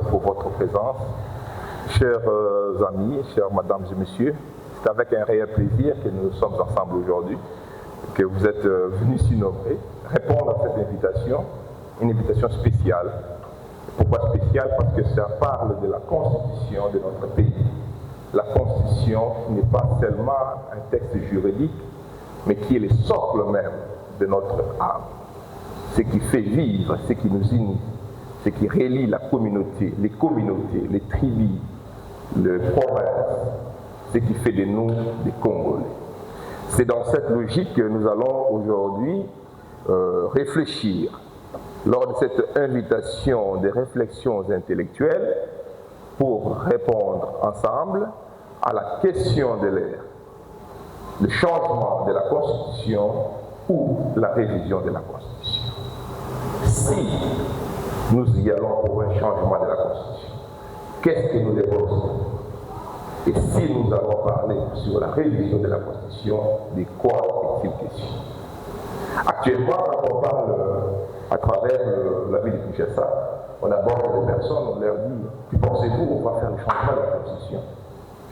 pour votre présence. Chers amis, chères mesdames et messieurs, c'est avec un réel plaisir que nous sommes ensemble aujourd'hui, que vous êtes venus s'innover, répondre à cette invitation, une invitation spéciale. Pourquoi spéciale? Parce que ça parle de la constitution de notre pays. La constitution n'est pas seulement un texte juridique, mais qui est le socle même de notre âme. Ce qui fait vivre, ce qui nous unit, ce qui relie la communauté, les tribus, les provinces, ce qui fait de nous des Congolais. C'est dans cette logique que nous allons aujourd'hui réfléchir lors de cette invitation des réflexions intellectuelles pour répondre ensemble à la question de l'ère, le changement de la Constitution ou la révision de la Constitution. Si nous y allons pour un changement de la Constitution, qu'est-ce que nous devons faire? Et si nous allons parler sur la révision de la Constitution, de quoi est-il question? Actuellement, quand on parle à travers la ville de Kinshasa, on aborde les personnes, on leur dit « Que pensez-vous, on va faire le changement de la Constitution ?»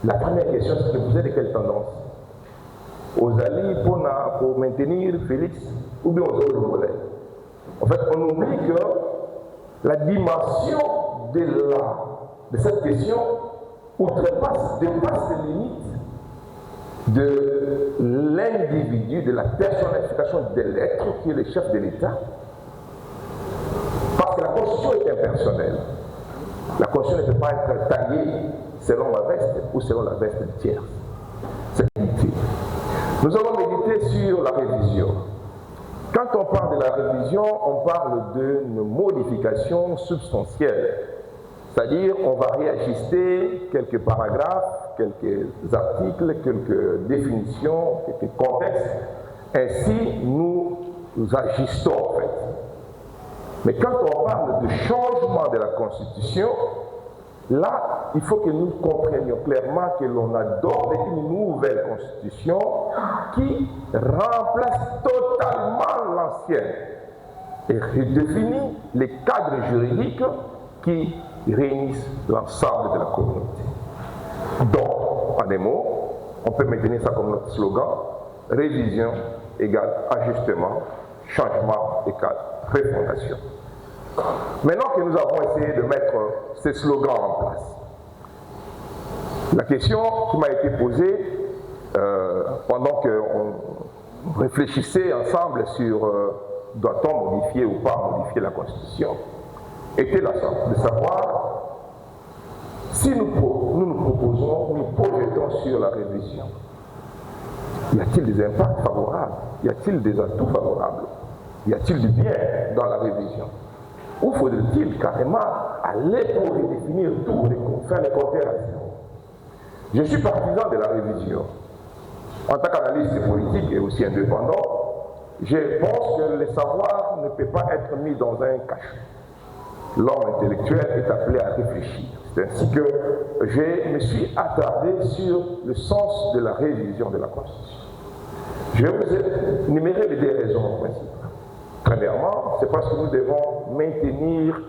La première question, c'est que vous êtes de quelle tendance? Aux alliés pour maintenir Félix ou bien aux autres volets? En fait, on oublie que la dimension de cette question dépasse les limites de l'individu, de la personnification de l'être qui est le chef de l'État. Parce que la Constitution est impersonnelle. La Constitution ne peut pas être taillée selon ma veste ou selon la veste du tiers. C'est limité. Nous allons méditer sur la révision. Quand on parle de la révision, on parle d'une modification substantielle. C'est-à-dire, on va réajuster quelques paragraphes, quelques articles, quelques définitions, quelques contextes. Ainsi, nous ajustons en fait. Mais quand on parle de changement de la Constitution, là, il faut que nous comprenions clairement que l'on adopte une nouvelle Constitution qui remplace totalement l'ancienne et redéfinit les cadres juridiques qui réunissent l'ensemble de la communauté. Donc, en des mots, on peut maintenir ça comme notre slogan: révision égale ajustement, changement égale refondation. Maintenant que nous avons essayé de mettre ces slogans en place, la question qui m'a été posée pendant qu'on réfléchissait ensemble sur doit-on modifier ou pas modifier la Constitution était la sorte de savoir si nous proposons, nous projetons sur la révision. Y a-t-il des impacts favorables? Y a-t-il des atouts favorables? Y a-t-il du bien dans la révision? Ou faudrait-il carrément aller pour redéfinir tout, faire les compter à zéro? Je suis partisan de la révision. En tant qu'analyste politique et aussi indépendant, je pense que le savoir ne peut pas être mis dans un cachot. L'homme intellectuel est appelé à réfléchir. C'est ainsi que je me suis attardé sur le sens de la révision de la Constitution. Je vais vous énumérer les deux raisons principales. Premièrement, c'est parce que nous devons maintenir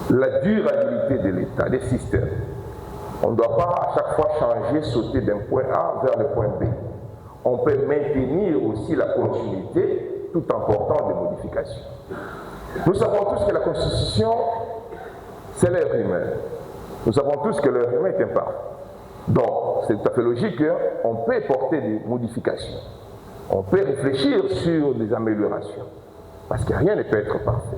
la durabilité de l'État, des systèmes. On ne doit pas à chaque fois changer, sauter d'un point A vers le point B. On peut maintenir aussi la continuité tout en portant des modifications. Nous savons tous que la Constitution, c'est l'être humain. Nous savons tous que l'être humain est imparfait. Donc, c'est tout à fait logique qu'on peut porter des modifications. On peut réfléchir sur des améliorations. Parce que rien ne peut être parfait.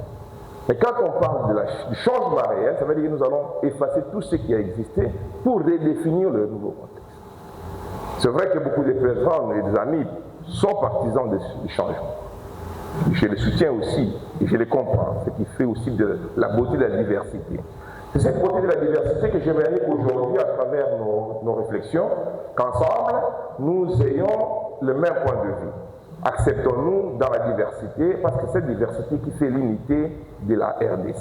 Mais quand on parle du changement réel, ça veut dire que nous allons effacer tout ce qui a existé pour redéfinir le nouveau contexte. C'est vrai que beaucoup de personnes et des amis sont partisans du changement. Je les soutiens aussi et je les comprends, ce qui fait aussi de la beauté de la diversité. C'est cette beauté de la diversité que j'aimerais aujourd'hui, à travers nos réflexions, qu'ensemble, nous ayons le même point de vue. Acceptons-nous dans la diversité, parce que c'est cette diversité qui fait l'unité de la RDC.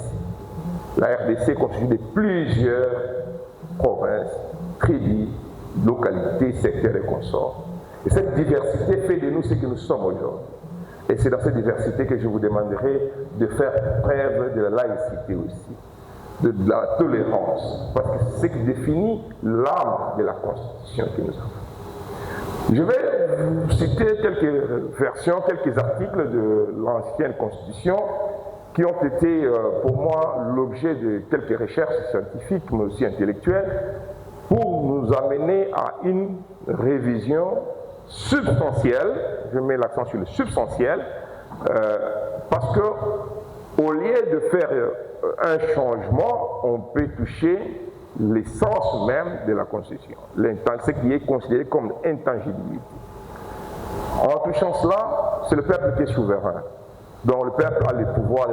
La RDC est constituée de plusieurs provinces, tribus, localités, secteurs et consorts. Et cette diversité fait de nous ce que nous sommes aujourd'hui. Et c'est dans cette diversité que je vous demanderai de faire preuve de la laïcité aussi. de la tolérance, parce que c'est ce qui définit l'âme de la Constitution que nous avons. Je vais vous citer quelques versions, quelques articles de l'ancienne Constitution qui ont été pour moi l'objet de quelques recherches scientifiques, mais aussi intellectuelles, pour nous amener à une révision substantielle, je mets l'accent sur le substantiel, parce que au lieu de faire un changement, on peut toucher l'essence même de la Constitution, ce qui est considéré comme intangibilité. En touchant cela, c'est le peuple qui est souverain. Donc le peuple a le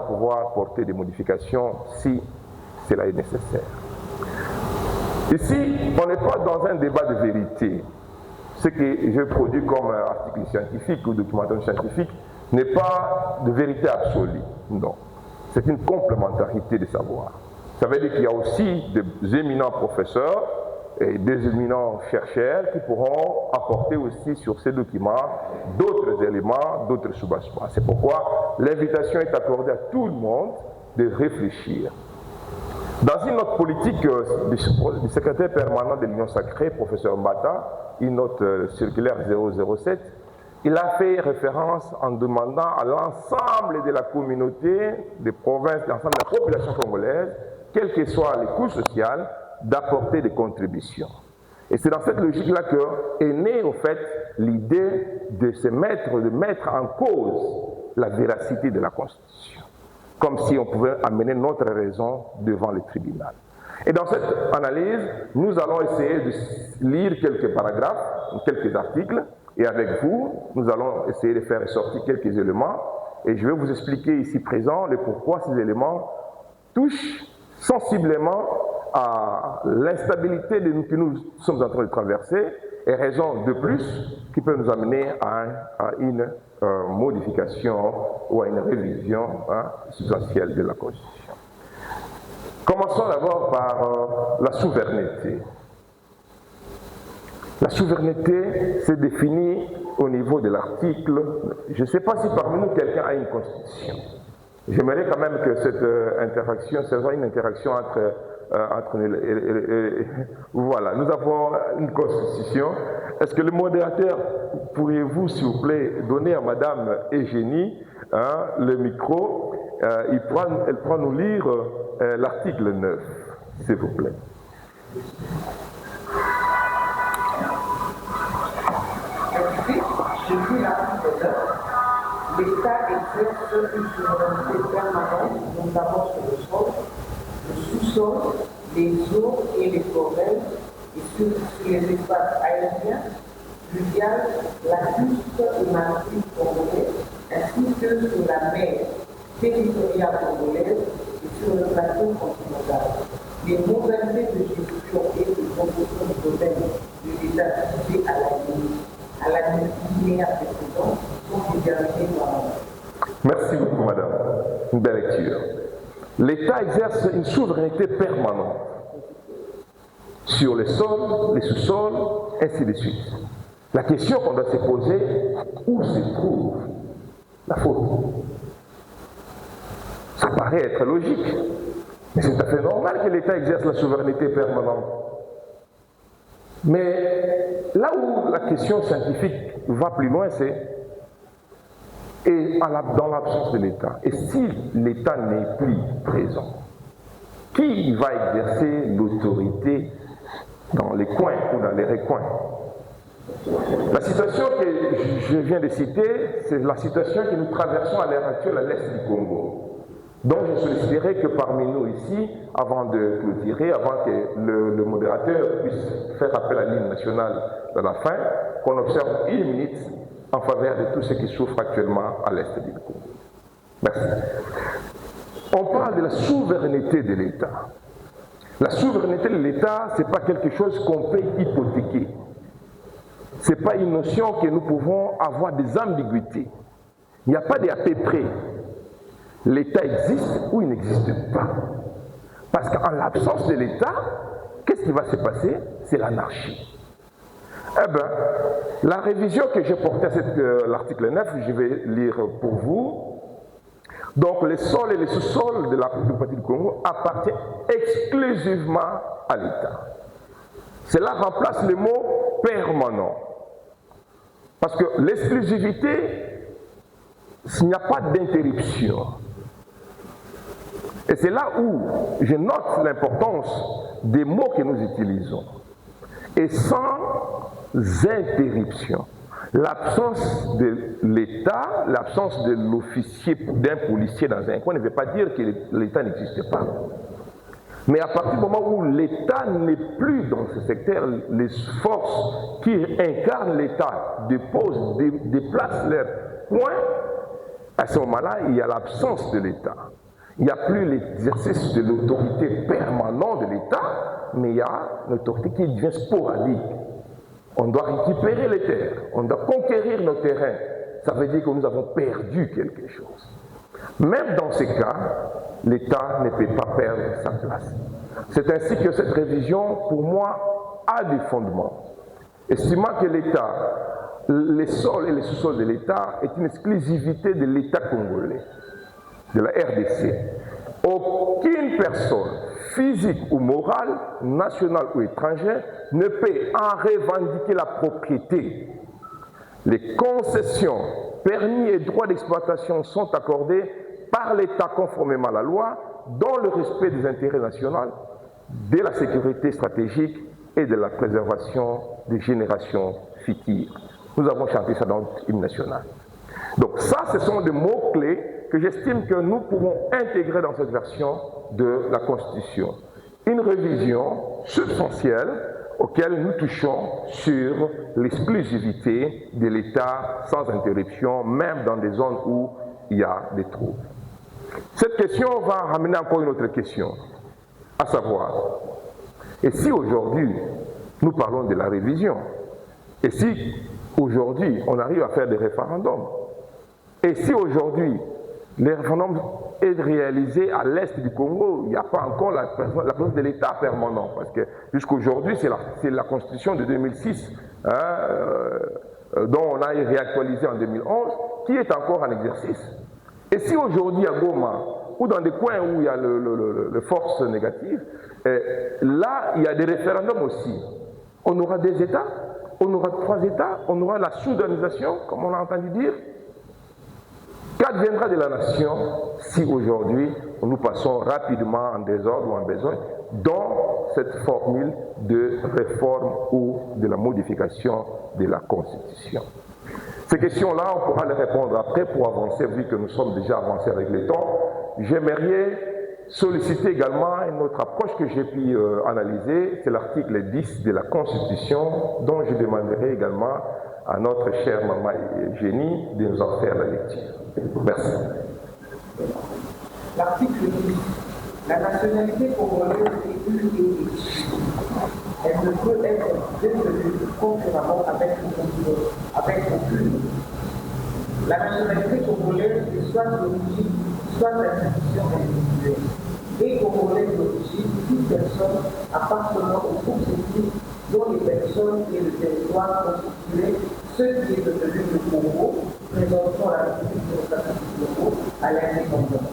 pouvoir porter des modifications si cela est nécessaire. Ici, on n'est pas dans un débat de vérité. Ce que je produis comme article scientifique ou documentation scientifique n'est pas de vérité absolue. Non. C'est une complémentarité des savoirs. Ça veut dire qu'il y a aussi des éminents professeurs et des éminents chercheurs qui pourront apporter aussi sur ces documents d'autres éléments, d'autres sous-bassements. C'est pourquoi l'invitation est accordée à tout le monde de réfléchir. Dans une note politique du secrétaire permanent de l'Union sacrée, professeur Mbata, une note circulaire 007, il a fait référence en demandant à l'ensemble de la communauté, des provinces, l'ensemble de la population congolaise, quelles que soient les couches sociales, d'apporter des contributions. Et c'est dans cette logique-là qu'est née, au fait, l'idée de mettre en cause la véracité de la Constitution, comme si on pouvait amener notre raison devant le tribunal. Et dans cette analyse, nous allons essayer de lire quelques paragraphes, quelques articles, et avec vous, nous allons essayer de faire ressortir quelques éléments, et je vais vous expliquer ici présent le pourquoi ces éléments touchent sensiblement à l'instabilité que nous sommes en train de traverser, et raison de plus qui peut nous amener à une modification ou à une révision substantielle de la Constitution. Commençons d'abord par la souveraineté. La souveraineté s'est définie au niveau de l'article. Je ne sais pas si parmi nous quelqu'un a une constitution. J'aimerais quand même que cette interaction soit une interaction entre voilà, nous avons une constitution. Est-ce que le modérateur, pourriez-vous s'il vous plaît donner à Madame Eugénie le micro, elle pourra nous lire l'article 9, s'il vous plaît. Je dis l'article 9. L'État exerce une souveraineté permanente, notamment sur le sol, le sous-sol, les eaux et les forêts, et sur les espaces aériens, fluviales, lacustres et maritimes congolais, ainsi que sur la mer territoriale congolaise et sur le plateau continental. Les modalités de gestion et de promotion du domaine de l'État situé à l'alinéa précédent sont déterminés par la. Merci beaucoup, madame. Une belle lecture. L'État exerce une souveraineté permanente sur les sols, les sous-sols, ainsi de suite. La question qu'on doit se poser, où se trouve la faute? Ça paraît être logique, mais c'est tout à fait normal que l'État exerce la souveraineté permanente. Mais là où la question scientifique va plus loin, c'est dans l'absence de l'État. Et si l'État n'est plus présent, qui va exercer l'autorité dans les coins ou dans les recoins? La situation que je viens de citer, c'est la situation que nous traversons à l'heure actuelle à l'est du Congo. Donc je solliciterai que parmi nous ici, avant de clôturer, avant que le modérateur puisse faire appel à l'hymne national de la fin, qu'on observe une minute en faveur de tous ceux qui souffrent actuellement à l'est du Congo. Merci. On parle de la souveraineté de l'État. La souveraineté de l'État, ce n'est pas quelque chose qu'on peut hypothéquer. Ce n'est pas une notion que nous pouvons avoir des ambiguïtés. Il n'y a pas de à peu près. L'État existe ou il n'existe pas. Parce qu'en l'absence de l'État, qu'est-ce qui va se passer? C'est l'anarchie. Eh bien, la révision que j'ai portée à l'article 9, je vais lire pour vous. Donc les sols et les sous-sols de la démocratie du Congo appartiennent exclusivement à l'État. Cela remplace le mot permanent. Parce que l'exclusivité, il n'y a pas d'interruption. Et c'est là où je note l'importance des mots que nous utilisons. Et sans interruption. L'absence de l'État, l'absence de l'officier, d'un policier dans un coin ne veut pas dire que l'État n'existe pas. Mais à partir du moment où l'État n'est plus dans ce secteur, les forces qui incarnent l'État déplacent leur point, à ce moment-là, il y a l'absence de l'État. Il n'y a plus l'exercice de l'autorité permanente de l'État, mais il y a une autorité qui devient sporadique. On doit récupérer les terres, on doit conquérir nos terrains. Ça veut dire que nous avons perdu quelque chose. Même dans ces cas, l'État ne peut pas perdre sa place. C'est ainsi que cette révision, pour moi, a des fondements. Estimant que l'État, les sols et les sous-sols de l'État est une exclusivité de l'État congolais, de la RDC. Aucune personne, physique ou morale, nationale ou étrangère, ne peut en revendiquer la propriété. Les concessions, permis et droits d'exploitation sont accordés par l'État conformément à la loi, dans le respect des intérêts nationaux, de la sécurité stratégique et de la préservation des générations futures. Nous avons chanté ça dans notre hymne national. Donc ça, ce sont des mots-clés que j'estime que nous pouvons intégrer dans cette version de la Constitution. Une révision substantielle auquel nous touchons sur l'exclusivité de l'État sans interruption, même dans des zones où il y a des troubles. Cette question va ramener encore une autre question, à savoir, et si aujourd'hui nous parlons de la révision, et si aujourd'hui on arrive à faire des référendums, et si aujourd'hui le référendum est réalisé à l'est du Congo, il n'y a pas encore la présence de l'État permanent, parce que jusqu'aujourd'hui, c'est la Constitution de 2006, dont on a réactualisé en 2011, qui est encore en exercice. Et si aujourd'hui à Goma, ou dans des coins où il y a les forces négatives, là, il y a des référendums aussi. On aura des États, on aura 3 États, on aura la soudanisation, comme on a entendu dire. Qu'adviendra de la nation si aujourd'hui nous passons rapidement en désordre ou en besoin dans cette formule de réforme ou de la modification de la Constitution? Ces questions-là, on pourra les répondre après pour avancer, vu que nous sommes déjà avancés avec le temps. J'aimerais solliciter également une autre approche que j'ai pu analyser, c'est l'article 10 de la Constitution, dont je demanderai également à notre chère maman Génie de nous en faire la lecture. Merci. L'article 10. La nationalité congolaise est une et légitime. Elle ne peut être détenue concurremment avec aucune. La nationalité congolaise est soit d'origine, soit d'institution individuelle. Et congolaise d'origine, toute personne appartenant au groupe ethnique dont les personnes et le territoire constituaient ce qui est devenu le Congo, présentant la République démocratique du Congo à l'indépendance.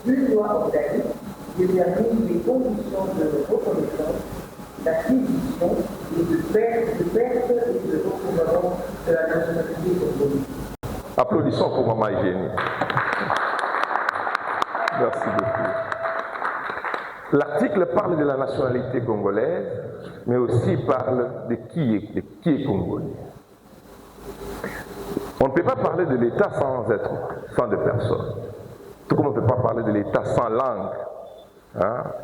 Une loi organique détermine les conditions de reconnaissance, d'acquisition et de perte et de recouvrement de la nationalité congolaise. Applaudissons pour Maman Eugénie. Merci beaucoup. L'article parle de la nationalité congolaise, mais aussi parle de qui est congolais. On ne peut pas parler de l'État sans des personnes. Tout comme on ne peut pas parler de l'État sans langue.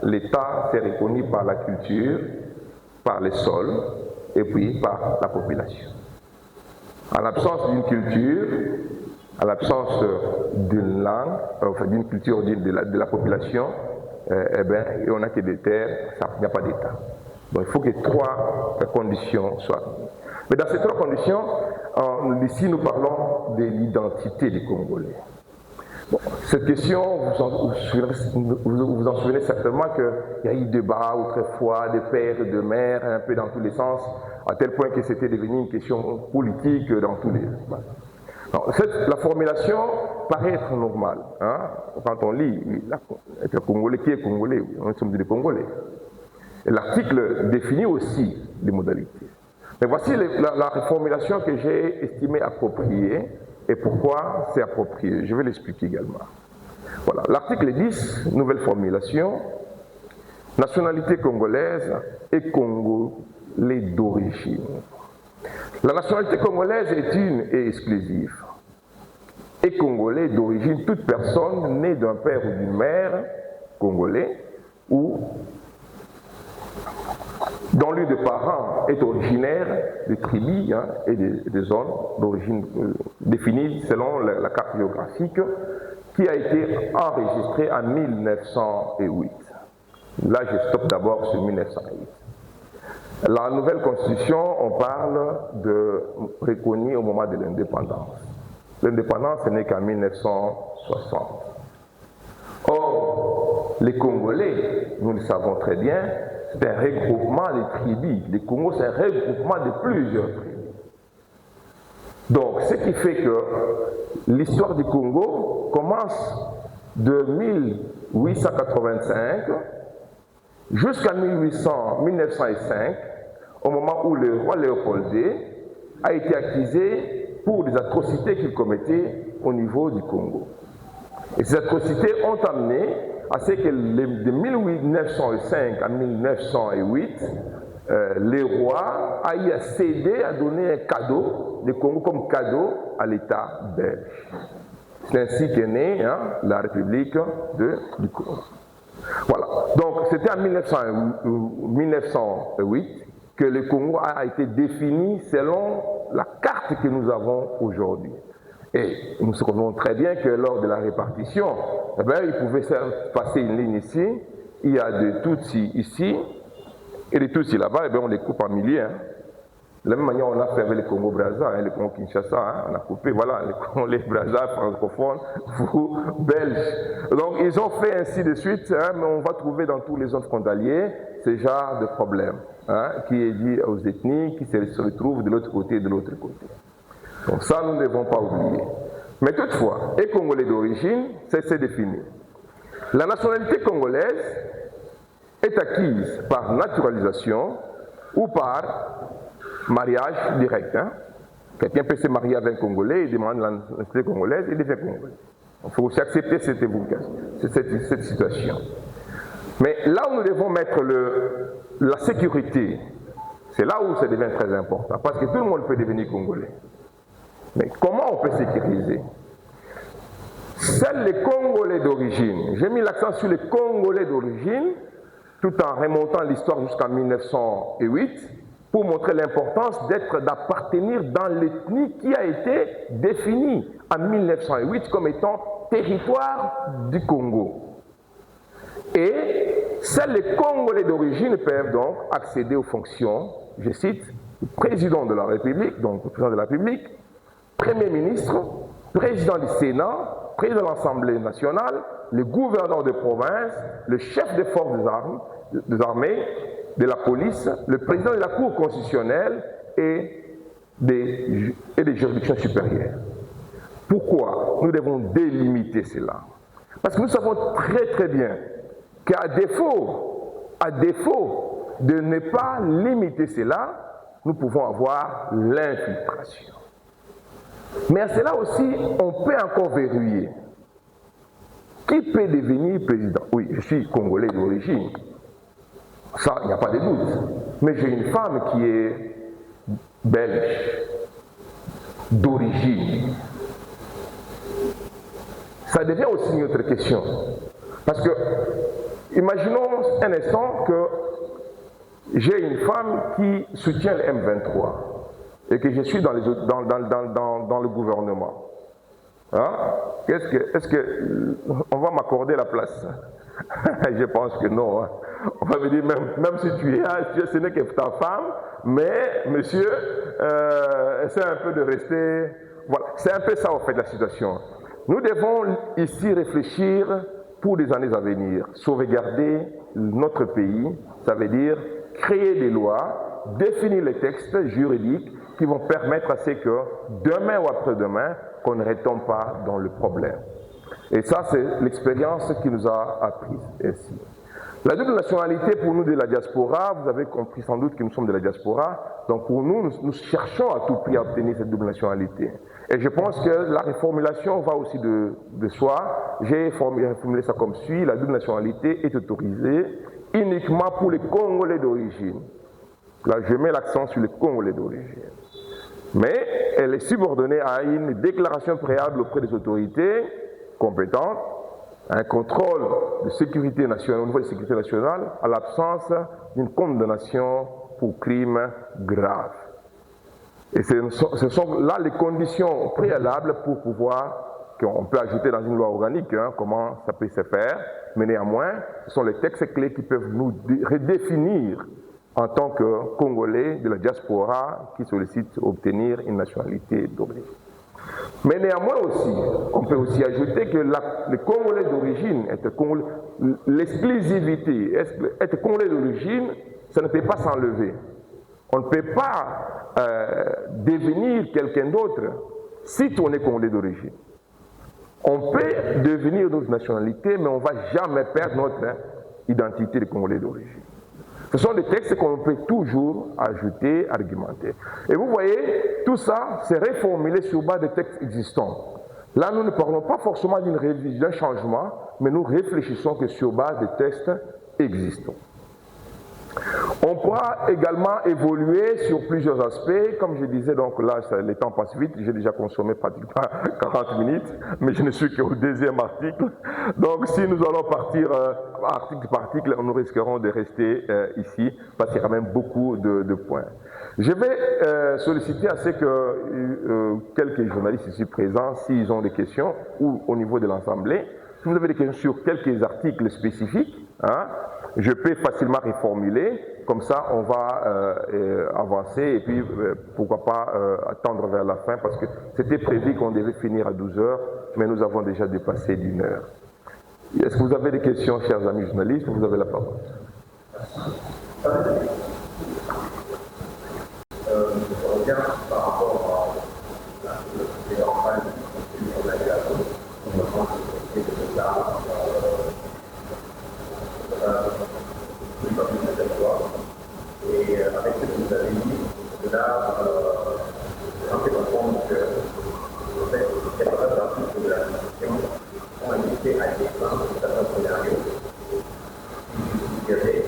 L'État, c'est reconnu par la culture, par les sols, et puis par la population. En l'absence d'une culture, en l'absence d'une langue, d'une culture de la population, on n'a que des terres, il n'y a pas d'État. Donc il faut que 3 conditions soient. Mais dans ces 3 conditions, ici nous parlons de l'identité des Congolais. Bon, cette question, vous en souvenez certainement qu'il y a eu débat autrefois de père et de mère, un peu dans tous les sens, à tel point que c'était devenu une question politique dans tous les... Alors, la formulation paraît être normale. Hein? Quand on lit, être Congolais, qui est Congolais? On sommes des Congolais. Et l'article définit aussi les modalités. Mais voici la reformulation que j'ai estimée appropriée et pourquoi c'est approprié. Je vais l'expliquer également. Voilà, l'article 10, nouvelle formulation, nationalité congolaise et congolais d'origine. La nationalité congolaise est une et exclusive. Et congolais d'origine, toute personne née d'un père ou d'une mère congolais ou dont l'un des parents est originaire des tribus et des zones d'origine définies selon la carte géographique qui a été enregistrée en 1908. Là, je stoppe d'abord sur 1908. La nouvelle constitution, on parle de reconnu au moment de l'indépendance. L'indépendance, ce n'est qu'en 1960. Or, les Congolais, nous le savons très bien, c'est un regroupement des tribus. Les Congos, c'est un regroupement de plusieurs tribus. Donc, ce qui fait que l'histoire du Congo commence de 1885 jusqu'à 1905, au moment où le roi Léopold II a été accusé pour des atrocités qu'il commettait au niveau du Congo. Et ces atrocités ont amené à ce que de 1905 à 1908, le roi a eu à céder, à donner un cadeau, le Congo comme cadeau à l'État belge. C'est ainsi qu'est née la République du Congo. Voilà. Donc c'était en 1908 que le Congo a été défini selon la carte que nous avons aujourd'hui. Et nous savons très bien que lors de la répartition, il pouvait passer une ligne ici, il y a des Tutsis ici, et des Tutsis là-bas, on les coupe en milliers. De la même manière, on a fait avec le Congo-Brazza, le Congo-Kinshasa, on a coupé, voilà, les Brazza francophones, vous, Belges. Donc, ils ont fait ainsi de suite, mais on va trouver dans tous les zones frontalières ce genre de problème, qui est dit aux ethnies, qui se retrouvent de l'autre côté et de l'autre côté. Donc ça, nous ne devons pas oublier. Mais toutefois, et Congolais d'origine, c'est défini. La nationalité congolaise est acquise par naturalisation ou par mariage direct. Quelqu'un peut se marier avec un Congolais, il demande la nationalité congolaise, il devient Congolais. Il faut aussi accepter cette situation. Mais là où nous devons mettre la sécurité, c'est là où ça devient très important, parce que tout le monde peut devenir Congolais. Mais comment on peut sécuriser? Seuls les Congolais d'origine, j'ai mis l'accent sur les Congolais d'origine, tout en remontant l'histoire jusqu'en 1908, pour montrer l'importance d'appartenir dans l'ethnie qui a été définie en 1908 comme étant territoire du Congo. Et seuls les Congolais d'origine peuvent donc accéder aux fonctions, je cite, du président de la République, donc le président de la République, Premier ministre, président du Sénat, président de l'Assemblée nationale, le gouverneur de province, le chef des forces des armées, de la police, le président de la Cour constitutionnelle et des juridictions supérieures. Pourquoi nous devons délimiter cela? Parce que nous savons très très bien qu'à défaut de ne pas limiter cela, nous pouvons avoir l'infiltration. Mais à cela aussi, on peut encore verrouiller. Qui peut devenir président? Oui, je suis Congolais d'origine. Ça, il n'y a pas de doute. Mais j'ai une femme qui est belge, d'origine. Ça devient aussi une autre question. Parce que, imaginons un instant que j'ai une femme qui soutient le M23 et que je suis dans le gouvernement. Est-ce que on va m'accorder la place? Je pense que non. On va me dire, même si tu es là, ce n'est que ta femme, mais monsieur, essaie un peu de rester. Voilà, c'est un peu ça en fait la situation. Nous devons ici réfléchir pour les années à venir, sauvegarder notre pays, ça veut dire créer des lois, définir les textes juridiques qui vont permettre à ce que demain ou après-demain, qu'on ne retombe pas dans le problème. Et ça, c'est l'expérience qui nous a appris ainsi. La double nationalité pour nous de la diaspora, vous avez compris sans doute que nous sommes de la diaspora, donc pour nous, nous cherchons à tout prix à obtenir cette double nationalité. Et je pense que la reformulation va aussi de soi. J'ai formulé ça comme suit: la double nationalité est autorisée uniquement pour les Congolais d'origine. Là, je mets l'accent sur les Congolais d'origine. Mais elle est subordonnée à une déclaration préalable auprès des autorités compétentes, un contrôle de sécurité nationale, au niveau de sécurité nationale, à l'absence d'une condamnation pour crime grave. Et ce sont là les conditions préalables pour pouvoir, qu'on peut ajouter dans une loi organique, comment ça peut se faire, mais néanmoins, ce sont les textes clés qui peuvent nous redéfinir en tant que Congolais de la diaspora qui sollicitent obtenir une nationalité d'origine. Mais néanmoins aussi, on peut aussi ajouter que les Congolais d'origine, l'exclusivité, être Congolais d'origine, ça ne peut pas s'enlever. On ne peut pas devenir quelqu'un d'autre si on est Congolais d'origine. On peut devenir notre nationalité, mais on ne va jamais perdre notre identité de Congolais d'origine. Ce sont des textes qu'on peut toujours ajouter, argumenter. Et vous voyez, tout ça, c'est reformulé sur base des textes existants. Là, nous ne parlons pas forcément d'une révision, d'un changement, mais nous réfléchissons que sur base des textes existants. On pourra également évoluer sur plusieurs aspects. Comme je disais, donc là, le temps passe vite. J'ai déjà consommé pratiquement 40 minutes, mais je ne suis qu'au deuxième article. Donc, si nous allons partir article par article, nous risquerons de rester ici, parce qu'il y a quand même beaucoup de points. Je vais solliciter à ce que quelques journalistes ici présents, s'ils ont des questions, ou au niveau de l'Assemblée, si vous avez des questions sur quelques articles spécifiques, je peux facilement reformuler, comme ça on va avancer et puis pourquoi pas attendre vers la fin, parce que c'était prévu qu'on devait finir à 12 heures, mais nous avons déjà dépassé d'1 heure. Est-ce que vous avez des questions, chers amis journalistes? Vous avez la parole. Je reviens par rapport à la société normale de l'aviation, notamment la société de l'État, et avec ce que vous avez dit, cela fait comprendre que en fait, certains articles de la Constitution ont indiqué à des fins de certains scénarios qui justifieraient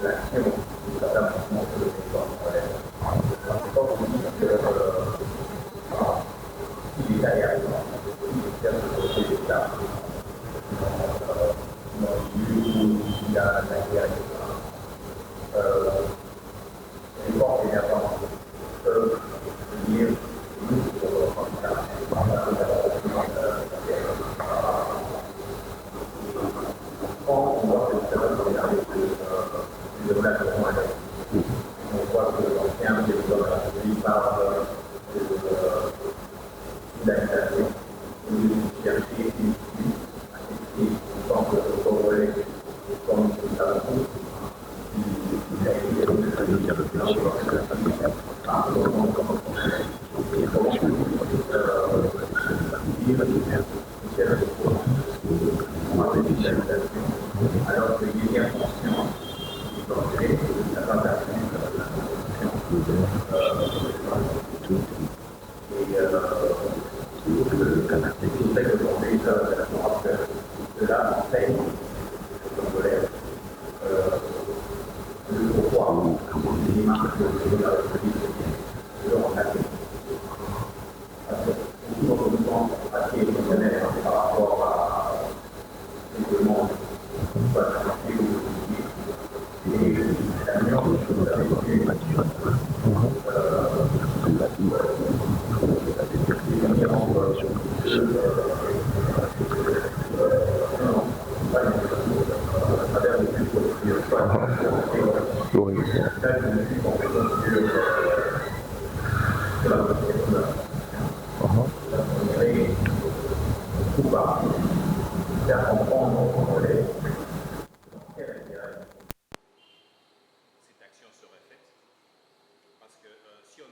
l'action de certains mouvements sur le territoire congolais. Je pense vous dire que si l'État est arrivé, si l'État est l'État, il y a la guerre, les forces émergentes peuvent venir nous pour le candidat. Quand on voit que le scénario de développement, on voit que l'ancien développement parle d'habitation, de chercher une activité en tant que Congolais, comme nous savons tous. Alors que il y a conscience du danger de la tentation de la cela enseigne le Congolais le pouvoir des démarches de la République de l'Europe. Parce que nous sommes assez émotionnels par rapport à ce demande de la République et la nuance de la République. Cette action serait faite parce que si on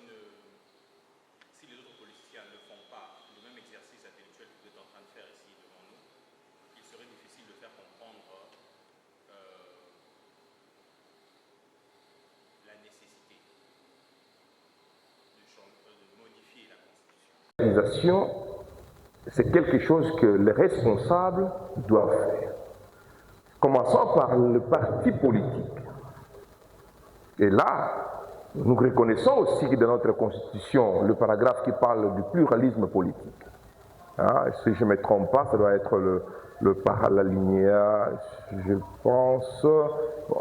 l'organisation, c'est quelque chose que les responsables doivent faire. Commençons par le parti politique. Et là, nous reconnaissons aussi que dans notre Constitution, le paragraphe qui parle du pluralisme politique. Hein, si je ne me trompe pas, ça doit être l'alinéa, je pense, bon,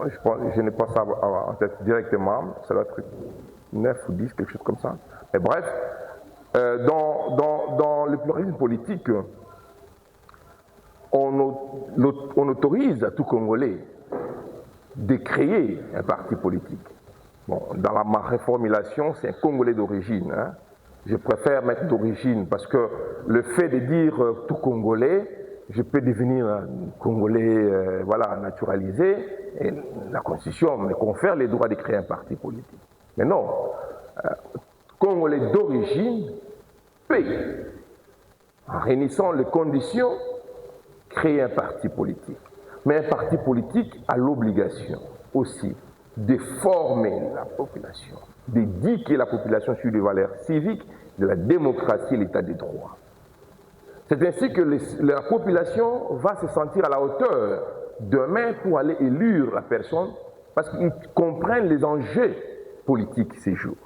je n'ai pas ça en tête directement, ça doit être 9 ou 10, quelque chose comme ça. Mais bref, dans le pluralisme politique, on autorise à tout Congolais de créer un parti politique. Bon, dans ma reformulation, c'est un Congolais d'origine. Hein. Je préfère mettre d'origine parce que le fait de dire tout Congolais, je peux devenir un Congolais voilà, naturalisé, et la Constitution me confère les droits de créer un parti politique. Mais non, Congolais d'origine peut, en réunissant les conditions, créer un parti politique. Mais un parti politique a l'obligation aussi de former la population, d'éduquer la population sur les valeurs civiques, de la démocratie et l'état des droits. C'est ainsi que la population va se sentir à la hauteur demain pour aller élire la personne parce qu'ils comprennent les enjeux politiques ces jours.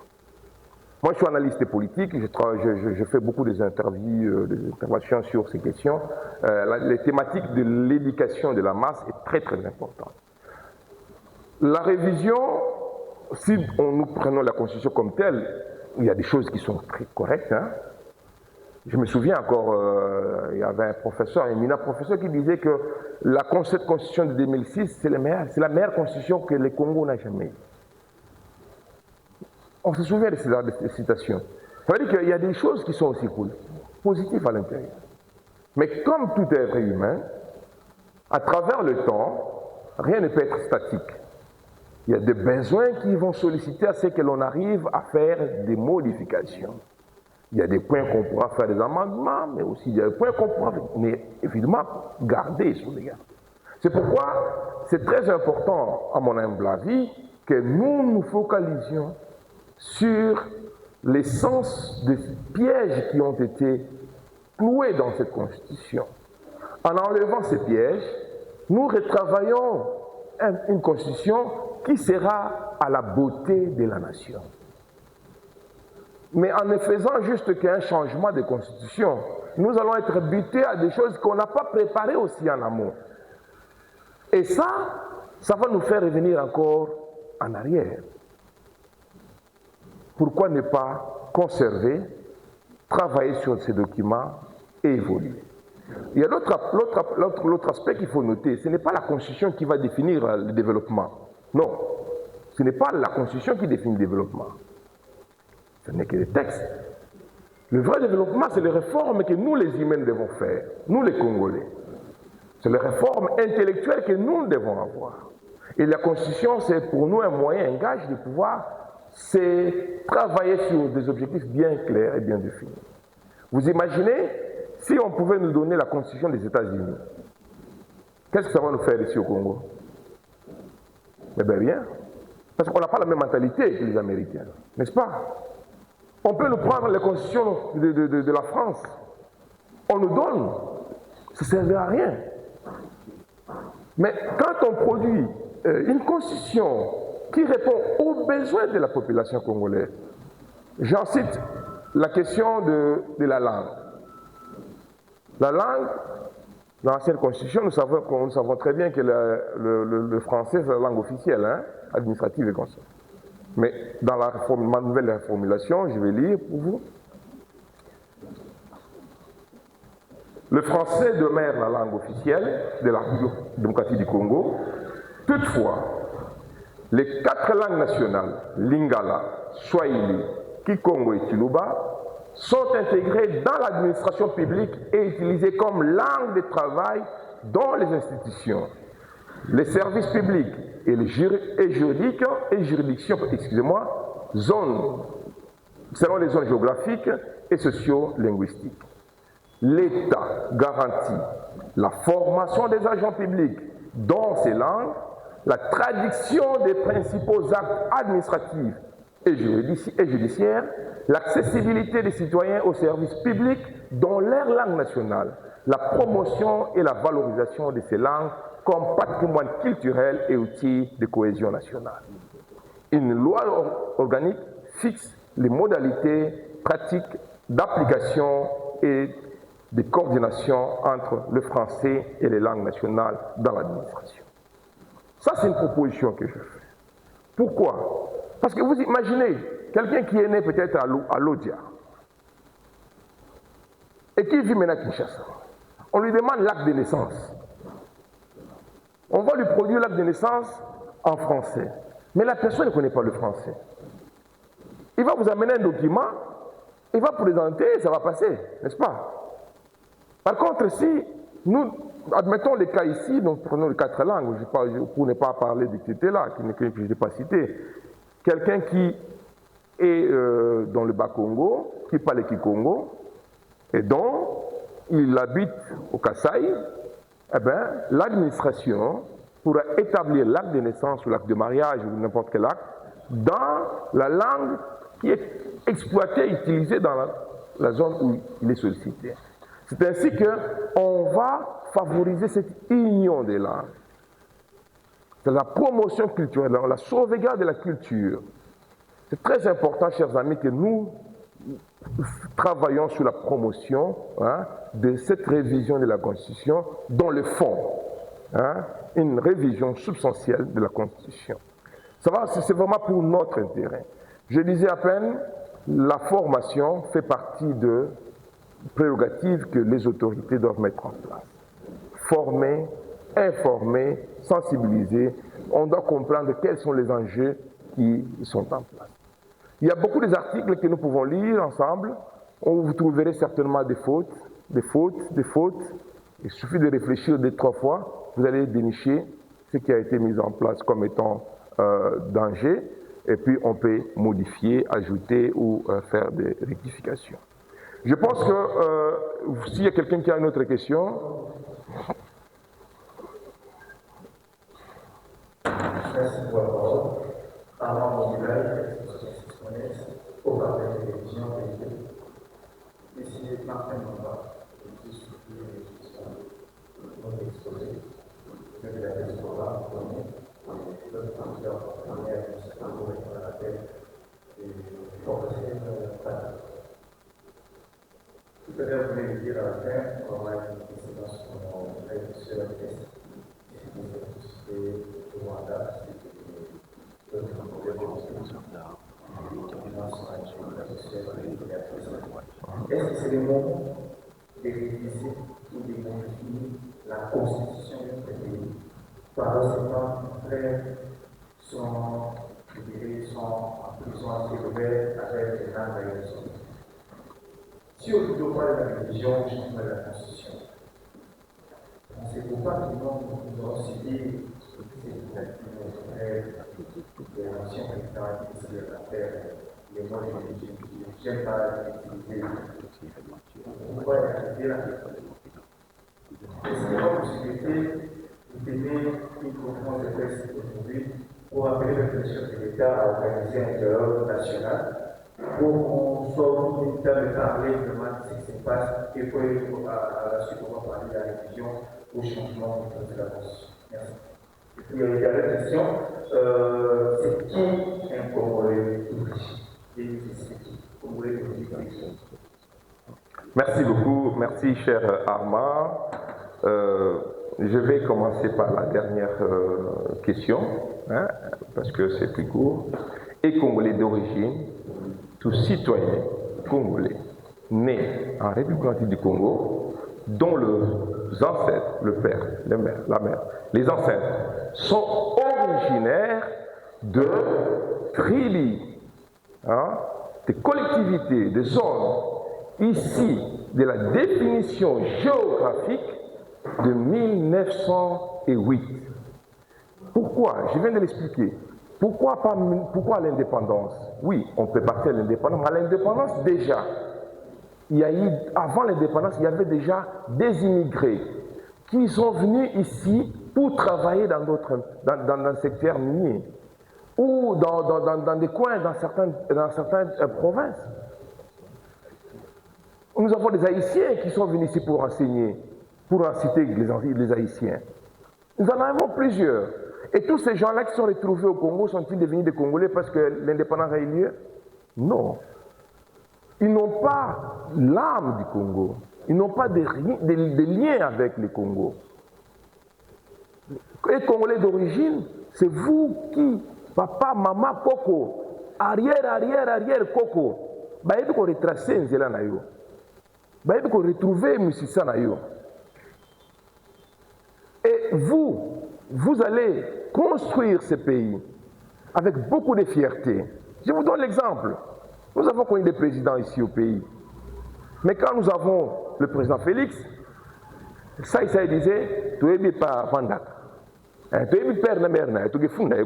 Moi, je suis analyste politique, je fais beaucoup des interventions sur ces questions. Les thématiques de l'éducation de la masse est très très importante. La révision, si nous prenons la Constitution comme telle, il y a des choses qui sont très correctes. Hein. Je me souviens encore, il y avait un professeur, un éminent professeur qui disait que cette Constitution de 2006, c'est la meilleure Constitution que le Congo n'a jamais eue. On se souvient de ces citations. Ça veut dire qu'il y a des choses qui sont aussi cool, positives à l'intérieur. Mais comme tout être humain, à travers le temps, rien ne peut être statique. Il y a des besoins qui vont solliciter à ce que l'on arrive à faire des modifications. Il y a des points qu'on pourra faire des amendements, mais aussi il y a des points qu'on pourra, mais évidemment, garder sur les gardes. C'est pourquoi c'est très important, à mon humble avis, que nous nous focalisions sur l'essence des pièges qui ont été cloués dans cette Constitution. En enlevant ces pièges, nous retravaillons une Constitution qui sera à la beauté de la nation. Mais en ne faisant juste qu'un changement de Constitution, nous allons être butés à des choses qu'on n'a pas préparées aussi en amont. Et ça va nous faire revenir encore en arrière. Pourquoi ne pas conserver, travailler sur ces documents et évoluer? Il y a l'autre aspect qu'il faut noter, ce n'est pas la Constitution qui va définir le développement. Non, ce n'est pas la Constitution qui définit le développement. Ce n'est que les textes. Le vrai développement, c'est les réformes que nous, les humains, devons faire, nous, les Congolais. C'est les réformes intellectuelles que nous devons avoir. Et la Constitution, c'est pour nous un moyen, un gage de pouvoir travailler sur des objectifs bien clairs et bien définis. Vous imaginez, si on pouvait nous donner la Constitution des États-Unis, qu'est-ce que ça va nous faire ici au Congo? Eh bien rien. Parce qu'on n'a pas la même mentalité que les Américains, n'est-ce pas? On peut nous prendre les constitutions de la France. On nous donne. Ça ne servira à rien. Mais quand on produit une constitution qui répond aux besoins de la population congolaise, j'en cite la question de la langue. La langue, dans l'ancienne constitution, nous savons très bien que le français, c'est la langue officielle, hein, administrative et comme ça. Mais dans ma nouvelle reformulation, je vais lire pour vous. Le français demeure la langue officielle de la démocratie du Congo. Toutefois, les 4 langues nationales, Lingala, Swahili, Kikongo et Chiluba, sont intégrées dans l'administration publique et utilisées comme langue de travail dans les institutions, les services publics et les juridictions, selon les zones géographiques et socio-linguistiques. L'État garantit la formation des agents publics dans ces langues, la traduction des principaux actes administratifs et judiciaire, l'accessibilité des citoyens aux services publics dans leur langue nationale, la promotion et la valorisation de ces langues comme patrimoine culturel et outil de cohésion nationale. Une loi organique fixe les modalités pratiques d'application et de coordination entre le français et les langues nationales dans l'administration. Ça, c'est une proposition que je fais. Pourquoi? Parce que vous imaginez, quelqu'un qui est né peut-être à Lodja et qui vit maintenant à Kinshasa, on lui demande l'acte de naissance. On va lui produire l'acte de naissance en français. Mais la personne ne connaît pas le français. Il va vous amener un document, il va présenter, ça va passer, n'est-ce pas? Par contre, si nous, admettons les cas ici, donc prenons les 4 langues, pour ne pas parler de TT-là, que je n'ai pas cité, quelqu'un qui est dans le Bas-Congo, qui parle le Kikongo, et dont il habite au Kasaï, eh bien, l'administration pourra établir l'acte de naissance ou l'acte de mariage ou n'importe quel acte dans la langue qui est exploitée, utilisée dans la zone où il est sollicité. C'est ainsi qu'on va favoriser cette union des langues. C'est la promotion culturelle, la sauvegarde de la culture. C'est très important, chers amis, que nous travaillons sur la promotion de cette révision de la Constitution dans le fond. Une révision substantielle de la Constitution. C'est vraiment pour notre intérêt. Je disais à peine, la formation fait partie de prérogatives que les autorités doivent mettre en place. Former, informer, sensibiliser, on doit comprendre quels sont les enjeux qui sont en place. Il y a beaucoup d'articles que nous pouvons lire ensemble, où vous trouverez certainement des fautes. Il suffit de réfléchir 2-3 fois, vous allez dénicher ce qui a été mis en place comme étant danger, et puis on peut modifier, ajouter ou faire des rectifications. Je pense que s'il y a quelqu'un qui a une autre question. Merci pour la parole. Avant mon village, au bar de la télévision, ici, Martin Mamba, qui est notre exposé, de la diaspora, le partenaire partenaire de ce parcours est à la tête et forcer tout à l'heure, vous voulez dire à la fin, on aura une précédence qu'on a fait sur la test. Et le Rwanda, c'est d'autres problèmes. Est-ce que c'est le moment de réviser ou de modifier la constitution de notre pays? Par exemple, frères sont en prison à Ségovère avec les langues d'agression. Si on ne parle de la religion, on change de la constitution. On ne sait pas que nous avons subi notre rêve de l'ancien président qui décidait de faire les mots de religion. Je n'aime pas l'utiliser. Pourquoi arriver là? Est-ce qu'il y a une possibilité de donner une conférence de presse aujourd'hui pour appeler le chef de l'État à organiser un dialogue national pour qu'on soit inévitable de parler vraiment de ce qui se passe et pour à la suite on va parler de la révision au changement de la Constitution. Merci. Et puis il y a la question, c'est qui un Congolais Merci beaucoup, merci cher Armand. Je vais commencer par la dernière question, parce que c'est plus court. Et Congolais d'origine, tout citoyen congolais né en République démocratique du Congo, dont les ancêtres, le père, la mère, les ancêtres sont originaires de tribus, des collectivités, des zones issues de la définition géographique de 1908. Pourquoi? Je viens de l'expliquer. Pourquoi l'indépendance? Oui, on peut partir à l'indépendance, mais à l'indépendance déjà, avant l'indépendance, il y avait déjà des immigrés qui sont venus ici pour travailler dans le secteur minier. ou dans des coins, dans certaines provinces. Nous avons des Haïtiens qui sont venus ici pour enseigner, pour inciter les Haïtiens. Nous en avons plusieurs. Et tous ces gens-là qui sont retrouvés au Congo, sont-ils devenus des Congolais parce que l'indépendance a eu lieu? Non. Ils n'ont pas l'âme du Congo. Ils n'ont pas des liens avec le Congo. Les Congolais d'origine, c'est vous qui, papa, maman, Coco, arrière, Coco, il faut retracer Nzela na yo. Il faut retrouver Moussissa na yo. Et vous allez construire ce pays avec beaucoup de fierté. Je vous donne l'exemple. Nous avons connu des présidents ici au pays. Mais quand nous avons le président Félix, ça il disait, tu es pas Vandak. Tu es père de mère, tu es funda, tu es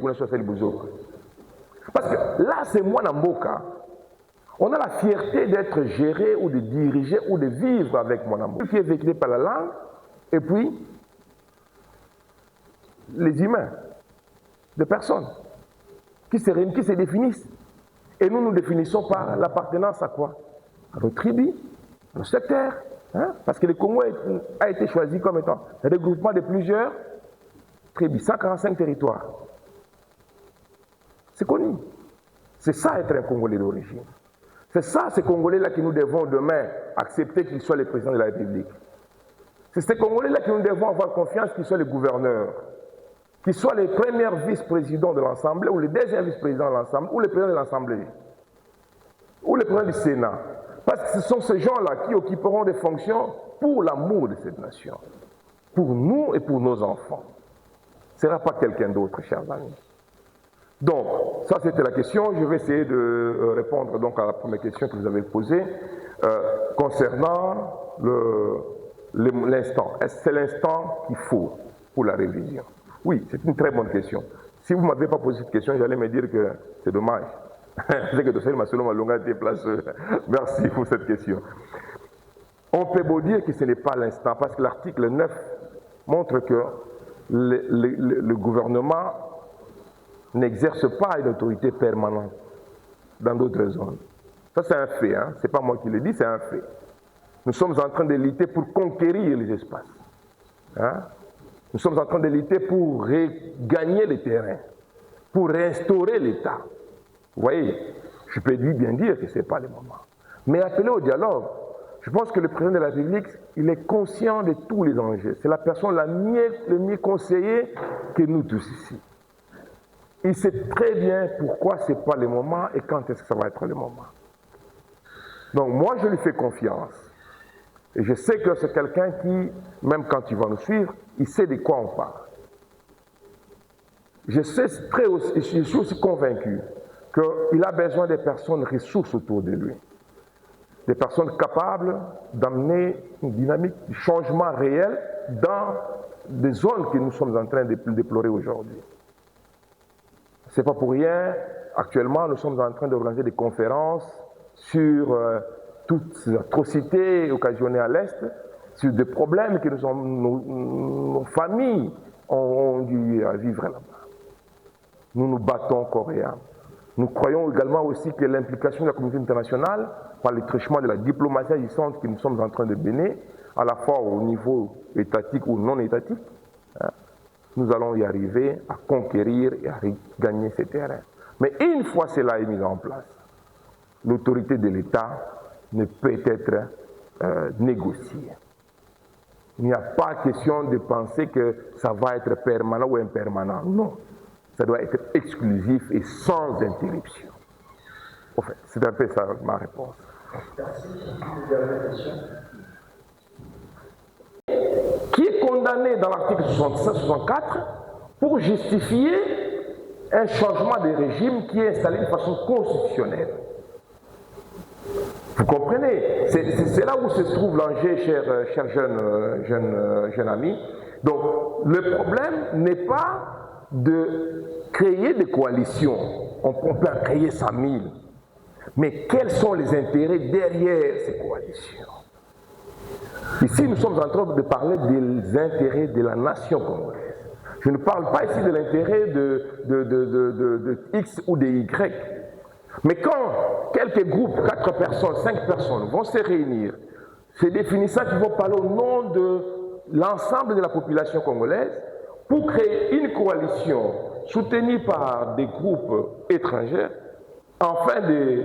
parce que là, c'est moi Namboka. On a la fierté d'être géré ou de diriger ou de vivre avec mon amour, qui est véhiculé par la langue, et puis les humains, des personnes qui se définissent. Et nous nous définissons par l'appartenance à quoi? À notre tribu, à notre secteur. Parce que le Congo a été choisi comme étant un regroupement de plusieurs tribus, 145 territoires. C'est connu. C'est ça être un Congolais d'origine. C'est ça, ces Congolais-là que nous devons demain accepter qu'ils soient les présidents de la République. C'est ces Congolais-là que nous devons avoir confiance qu'ils soient les gouverneurs, qu'ils soient les premiers vice-présidents de l'Assemblée, ou les deuxièmes vice-présidents de l'Assemblée, ou les présidents de l'Assemblée, ou les présidents du Sénat. Parce que ce sont ces gens-là qui occuperont des fonctions pour l'amour de cette nation, pour nous et pour nos enfants. Ce ne sera pas quelqu'un d'autre, chers amis. Donc, ça c'était la question. Je vais essayer de répondre donc à la première question que vous avez posée concernant l'instant. Est-ce que c'est l'instant qu'il faut pour la révision? Oui, c'est une très bonne question. Si vous ne m'avez pas posé cette question, j'allais me dire que c'est dommage. C'est que Dossel Masolo Malonga a été placé. Merci pour cette question. On peut beau dire que ce n'est pas l'instant, parce que l'article 9 montre que le gouvernement n'exerce pas une autorité permanente dans d'autres zones. Ça, c'est un fait. Ce n'est pas moi qui le dis, c'est un fait. Nous sommes en train de lutter pour conquérir les espaces. Nous sommes en train de lutter pour regagner les terrains, pour restaurer l'État. Vous voyez, je peux bien dire que ce n'est pas le moment. Mais appeler au dialogue, je pense que le président de la République, il est conscient de tous les enjeux. C'est la personne le mieux conseillée que nous tous ici. Il sait très bien pourquoi ce n'est pas le moment et quand est-ce que ça va être le moment. Donc moi, je lui fais confiance. Et je sais que c'est quelqu'un qui, même quand il va nous suivre, il sait de quoi on parle. Je suis aussi convaincu qu'il a besoin des personnes ressources autour de lui. Des personnes capables d'amener une dynamique de changement réel dans des zones que nous sommes en train de déplorer aujourd'hui. Ce n'est pas pour rien, actuellement nous sommes en train d'organiser des conférences sur toutes ces atrocités occasionnées à l'Est, sur des problèmes que nos familles ont dû vivre là-bas. Nous nous battons corps et âme. Nous croyons également aussi que l'implication de la communauté internationale, par le truchement de la diplomatie agissante que nous sommes en train de mener, à la fois au niveau étatique ou non étatique, nous allons y arriver à conquérir et à gagner ces terrains. Mais une fois cela est mis en place, l'autorité de l'État ne peut être négociée. Il n'y a pas question de penser que ça va être permanent ou impermanent. Non, ça doit être exclusif et sans interruption. En fait, c'est un peu ça ma réponse. Merci. Une dernière question. Qui est condamné dans l'article 65-64 pour justifier un changement de régime qui est installé de façon constitutionnelle. Vous comprenez? C'est là où se trouve l'enjeu, cher jeune ami. Donc, le problème n'est pas de créer des coalitions. On peut en créer 100 000. Mais quels sont les intérêts derrière ces coalitions? Ici, nous sommes en train de parler des intérêts de la nation congolaise. Je ne parle pas ici de l'intérêt de X ou de Y. Mais quand quelques groupes, 4 personnes, 5 personnes vont se réunir, se définissant qu'ils vont parler au nom de l'ensemble de la population congolaise pour créer une coalition soutenue par des groupes étrangers, afin de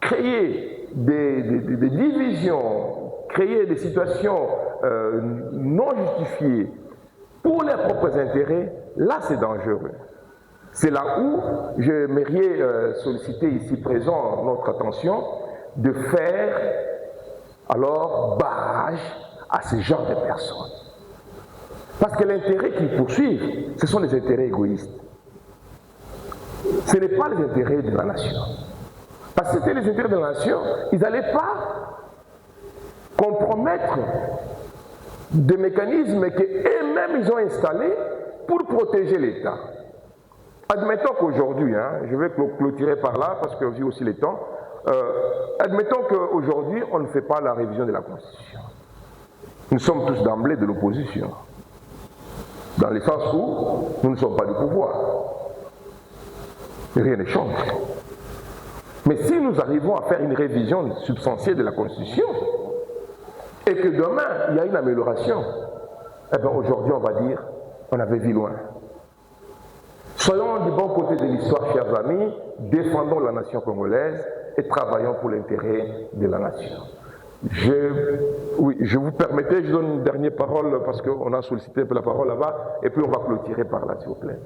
créer des divisions, créer des situations non justifiées pour leurs propres intérêts, là c'est dangereux. C'est là où j'aimerais solliciter ici présent notre attention de faire alors barrage à ce genre de personnes. Parce que l'intérêt qu'ils poursuivent, ce sont des intérêts égoïstes. Ce n'est pas les intérêts de la nation. Parce que c'était les intérêts de la nation, ils n'allaient pas compromettre des mécanismes qu'eux-mêmes ils ont installés pour protéger l'État. Admettons qu'aujourd'hui, je vais clôturer par là parce que vu aussi les temps, admettons qu'aujourd'hui on ne fait pas la révision de la Constitution. Nous sommes tous d'emblée de l'opposition, dans le sens où nous ne sommes pas du pouvoir. Rien ne change. Mais si nous arrivons à faire une révision substantielle de la Constitution, et que demain il y a une amélioration, eh bien aujourd'hui on va dire on avait vu loin. Soyons du bon côté de l'histoire, chers amis, défendons la nation congolaise et travaillons pour l'intérêt de la nation. Je vous permettez, je donne une dernière parole parce qu'on a sollicité un peu la parole là-bas, et puis on va clôturer par là, s'il vous plaît.